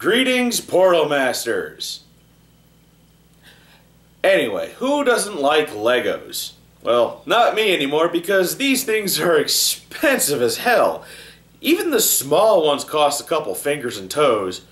Greetings, Portal Masters! Anyway, who doesn't like Legos? Well, not me anymore because these things are expensive as hell. Even the small ones cost a couple fingers and toes.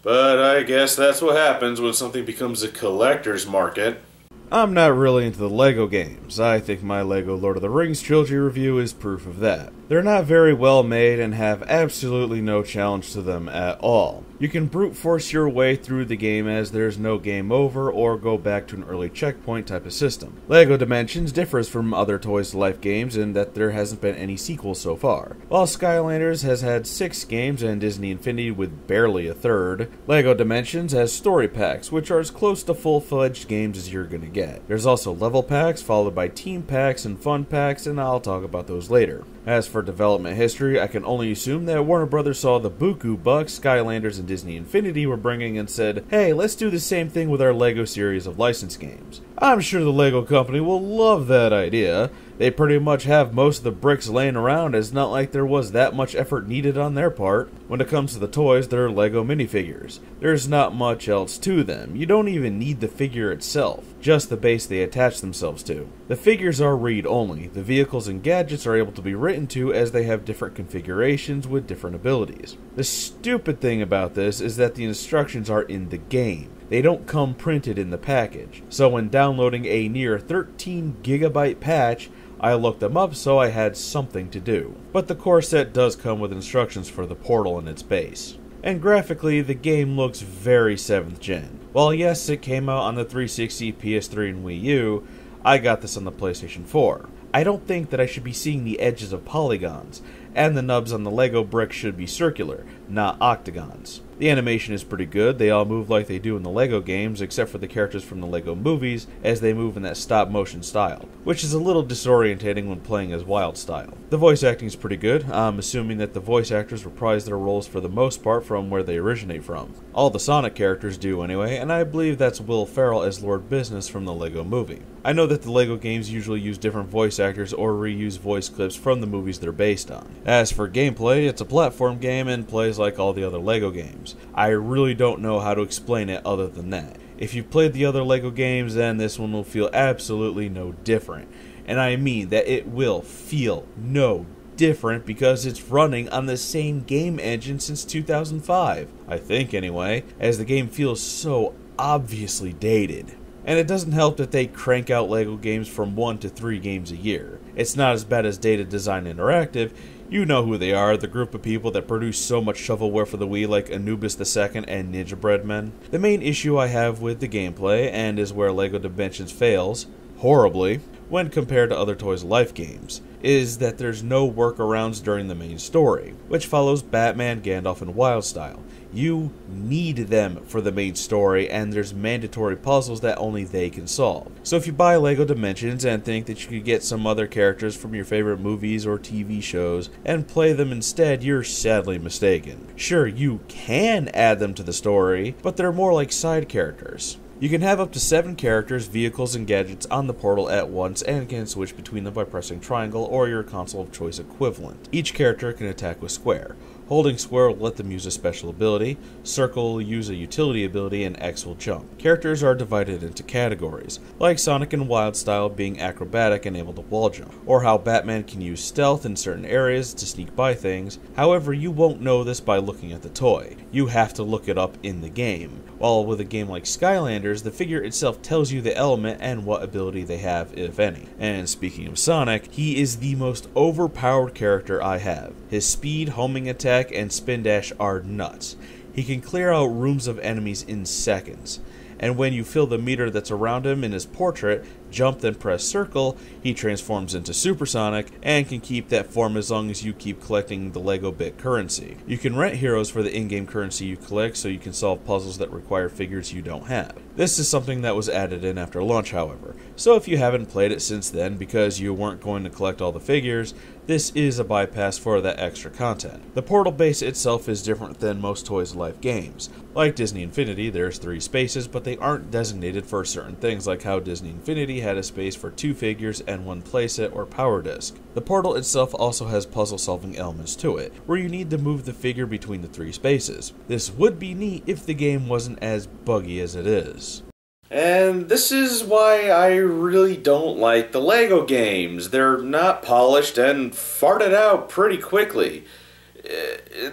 But I guess that's what happens when something becomes a collector's market. I'm not really into the LEGO games. I think my LEGO Lord of the Rings trilogy review is proof of that. They're not very well made and have absolutely no challenge to them at all. You can brute force your way through the game as there's no game over or go back to an early checkpoint type of system. LEGO Dimensions differs from other Toys to Life games in that there hasn't been any sequels so far. While Skylanders has had 6 games and Disney Infinity with barely a third, LEGO Dimensions has story packs, which are as close to full-fledged games as you're gonna get. There's also level packs, followed by team packs and fun packs, and I'll talk about those later. As for development history, I can only assume that Warner Brothers saw the buku bucks Skylanders and Disney Infinity were bringing and said, hey, let's do the same thing with our LEGO series of licensed games. I'm sure the LEGO company will love that idea. They pretty much have most of the bricks laying around, as not like there was that much effort needed on their part. When it comes to the toys, they're LEGO minifigures. There's not much else to them. You don't even need the figure itself, just the base they attach themselves to. The figures are read-only. The vehicles and gadgets are able to be written to as they have different configurations with different abilities. The stupid thing about this is that the instructions are in the game. They don't come printed in the package. So when downloading a near 13 gigabyte patch, I looked them up so I had something to do. But the core set does come with instructions for the Portal and its base. And graphically, the game looks very 7th gen. While yes, it came out on the 360, PS3, and Wii U, I got this on the PlayStation 4. I don't think that I should be seeing the edges of polygons, and the nubs on the LEGO bricks should be circular, not octagons. The animation is pretty good. They all move like they do in the LEGO games, except for the characters from the LEGO movies, as they move in that stop-motion style, which is a little disorientating when playing as Wild style. The voice acting is pretty good. I'm assuming that the voice actors reprise their roles for the most part from where they originate from. All the Sonic characters do anyway, and I believe that's Will Ferrell as Lord Business from the LEGO movie. I know that the LEGO games usually use different voice actors or reuse voice clips from the movies they're based on. As for gameplay, it's a platform game and plays like all the other LEGO games. I really don't know how to explain it other than that. If you've played the other LEGO games, then this one will feel absolutely no different. And I mean that it will feel no different because it's running on the same game engine since 2005. I think anyway, as the game feels so obviously dated. And it doesn't help that they crank out LEGO games from 1 to 3 games a year. It's not as bad as Data Design Interactive. You know who they are, the group of people that produce so much shovelware for the Wii like Anubis II and Ninja Bread Men. The main issue I have with the gameplay, and is where LEGO Dimensions fails, horribly, when compared to other Toys of Life games, is that there's no workarounds during the main story, which follows Batman, Gandalf, and Wild style. You need them for the main story, and there's mandatory puzzles that only they can solve. So if you buy LEGO Dimensions and think that you could get some other characters from your favorite movies or TV shows and play them instead, you're sadly mistaken. Sure, you can add them to the story, but they're more like side characters. You can have up to 7 characters, vehicles, and gadgets on the Portal at once and can switch between them by pressing triangle or your console of choice equivalent. Each character can attack with square. Holding square will let them use a special ability, circle will use a utility ability, and X will jump. Characters are divided into categories, like Sonic and Wild style being acrobatic and able to wall jump, or how Batman can use stealth in certain areas to sneak by things. However, you won't know this by looking at the toy. You have to look it up in the game. While with a game like Skylanders, the figure itself tells you the element and what ability they have, if any. And speaking of Sonic, he is the most overpowered character I have. His speed, homing attack, and spin dash are nuts. He can clear out rooms of enemies in seconds. And when you fill the meter that's around him in his portrait, jump then press circle, he transforms into Supersonic and can keep that form as long as you keep collecting the LEGO bit currency. You can rent heroes for the in-game currency you collect so you can solve puzzles that require figures you don't have. This is something that was added in after launch, however, so if you haven't played it since then because you weren't going to collect all the figures, this is a bypass for that extra content. The Portal base itself is different than most Toys of Life games. Like Disney Infinity, there's 3 spaces, but they aren't designated for certain things like how Disney Infinity only had a space for 2 figures and 1 playset or power disc. The portal itself also has puzzle-solving elements to it, where you need to move the figure between the 3 spaces. This would be neat if the game wasn't as buggy as it is. And this is why I really don't like the LEGO games. They're not polished and farted out pretty quickly.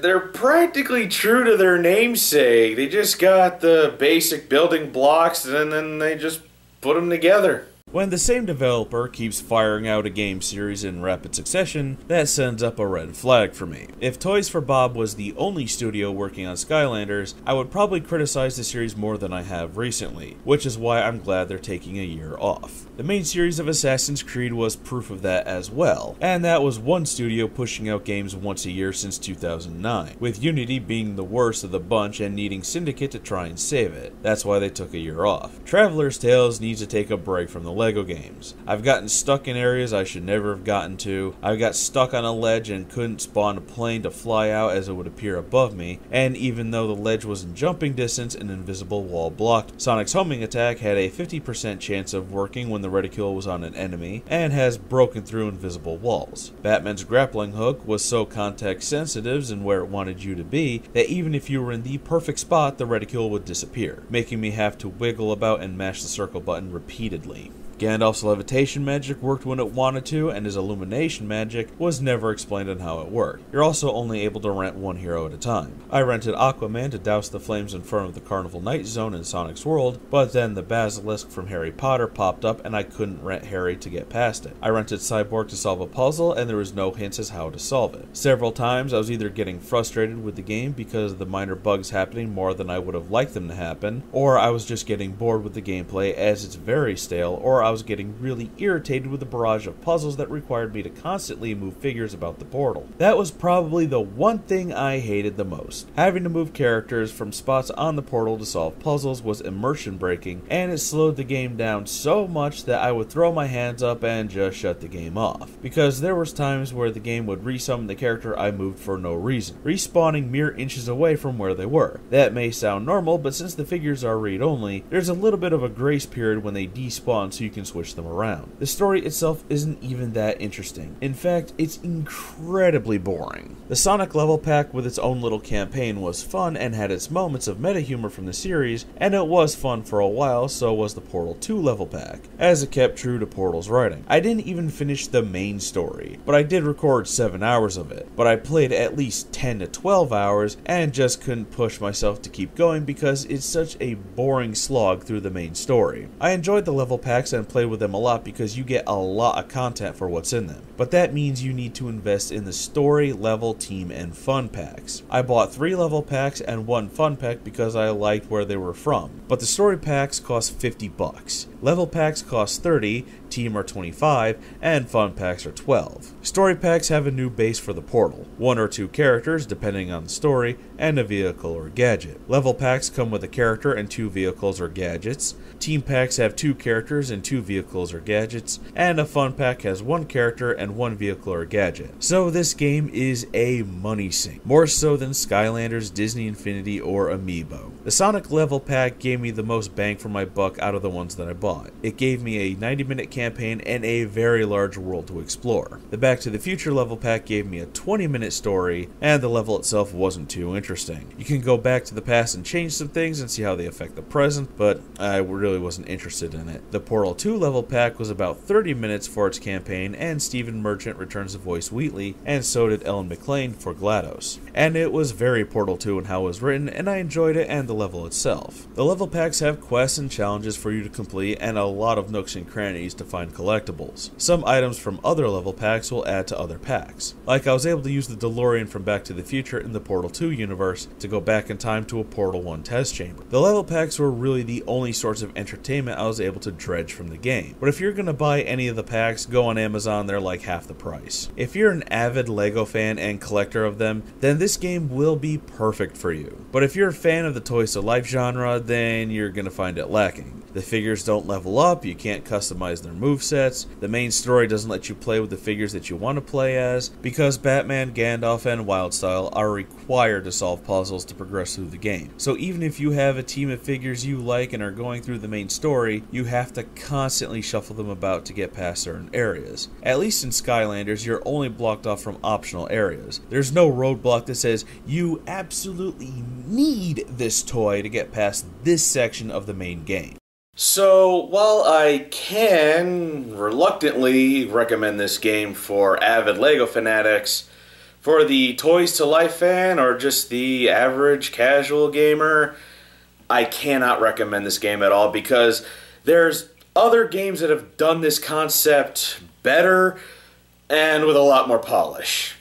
They're practically true to their namesake. They just got the basic building blocks and then they just put them together. When the same developer keeps firing out a game series in rapid succession, that sends up a red flag for me. If Toys for Bob was the only studio working on Skylanders, I would probably criticize the series more than I have recently, which is why I'm glad they're taking a year off. The main series of Assassin's Creed was proof of that as well, and that was one studio pushing out games once a year since 2009, with Unity being the worst of the bunch and needing Syndicate to try and save it. That's why they took a year off. Traveler's Tales needs to take a break from the LEGO games. I've gotten stuck in areas I should never have gotten to. I got stuck on a ledge and couldn't spawn a plane to fly out as it would appear above me, and even though the ledge was in jumping distance, an invisible wall blocked. Sonic's homing attack had a 50% chance of working when the reticule was on an enemy, and has broken through invisible walls. Batman's grappling hook was so context sensitive and where it wanted you to be, that even if you were in the perfect spot, the reticule would disappear, making me have to wiggle about and mash the circle button repeatedly. Gandalf's levitation magic worked when it wanted to, and his illumination magic was never explained on how it worked. You're also only able to rent one hero at a time. I rented Aquaman to douse the flames in front of the Carnival Night Zone in Sonic's World, but then the Basilisk from Harry Potter popped up and I couldn't rent Harry to get past it. I rented Cyborg to solve a puzzle and there was no hints as how to solve it. Several times I was either getting frustrated with the game because of the minor bugs happening more than I would have liked them to happen, or I was just getting bored with the gameplay as it's very stale, or I was getting really irritated with the barrage of puzzles that required me to constantly move figures about the portal. That was probably the one thing I hated the most. Having to move characters from spots on the portal to solve puzzles was immersion breaking, and it slowed the game down so much that I would throw my hands up and just shut the game off. Because there was times where the game would resummon the character I moved for no reason, respawning mere inches away from where they were. That may sound normal, but since the figures are read-only, there's a little bit of a grace period when they despawn so you can switch them around. The story itself isn't even that interesting. In fact, it's incredibly boring. The Sonic level pack with its own little campaign was fun and had its moments of meta humor from the series, and it was fun for a while, so was the Portal 2 level pack, as it kept true to Portal's writing. I didn't even finish the main story, but I did record 7 hours of it, but I played at least 10 to 12 hours and just couldn't push myself to keep going because it's such a boring slog through the main story. I enjoyed the level packs and played with them a lot because you get a lot of content for what's in them, but that means you need to invest in the story, level, team, and fun packs. I bought 3 level packs and 1 fun pack because I liked where they were from, but the story packs cost $50. Level packs cost $30, team are $25, and fun packs are $12. Story packs have a new base for the portal, 1 or 2 characters depending on the story, and a vehicle or gadget. Level packs come with a character and 2 vehicles or gadgets. Team packs have 2 characters and 2 vehicles or gadgets, and a fun pack has 1 character and 1 vehicle or gadget. So this game is a money sink, more so than Skylanders, Disney Infinity, or Amiibo. The Sonic level pack gave me the most bang for my buck out of the ones that I bought. It gave me a 90-minute campaign and a very large world to explore. The Back to the Future level pack gave me a 20-minute story, and the level itself wasn't too interesting. You can go back to the past and change some things and see how they affect the present, but I really wasn't interested in it. The Portal 2 level pack was about 30 minutes for its campaign, and Stephen Merchant returns to voice Wheatley, and so did Ellen McLean for GLaDOS. And it was very Portal 2 in how it was written, and I enjoyed it and the level itself. The level packs have quests and challenges for you to complete, and a lot of nooks and crannies to find collectibles. Some items from other level packs will add to other packs. Like I was able to use the DeLorean from Back to the Future in the Portal 2 universe to go back in time to a Portal 1 test chamber. The level packs were really the only sorts of entertainment I was able to dredge from the game. But if you're gonna buy any of the packs, go on Amazon, they're like half the price. If you're an avid LEGO fan and collector of them, then this game will be perfect for you. But if you're a fan of the Toys to Life genre, then you're gonna find it lacking. The figures don't level up, you can't customize their different movesets. The main story doesn't let you play with the figures that you want to play as, because Batman, Gandalf, and Wildstyle are required to solve puzzles to progress through the game. So even if you have a team of figures you like and are going through the main story, you have to constantly shuffle them about to get past certain areas. At least in Skylanders, you're only blocked off from optional areas. There's no roadblock that says you absolutely need this toy to get past this section of the main game. So, while I can reluctantly recommend this game for avid LEGO fanatics, for the Toys to Life fan or just the average casual gamer, I cannot recommend this game at all because there's other games that have done this concept better and with a lot more polish.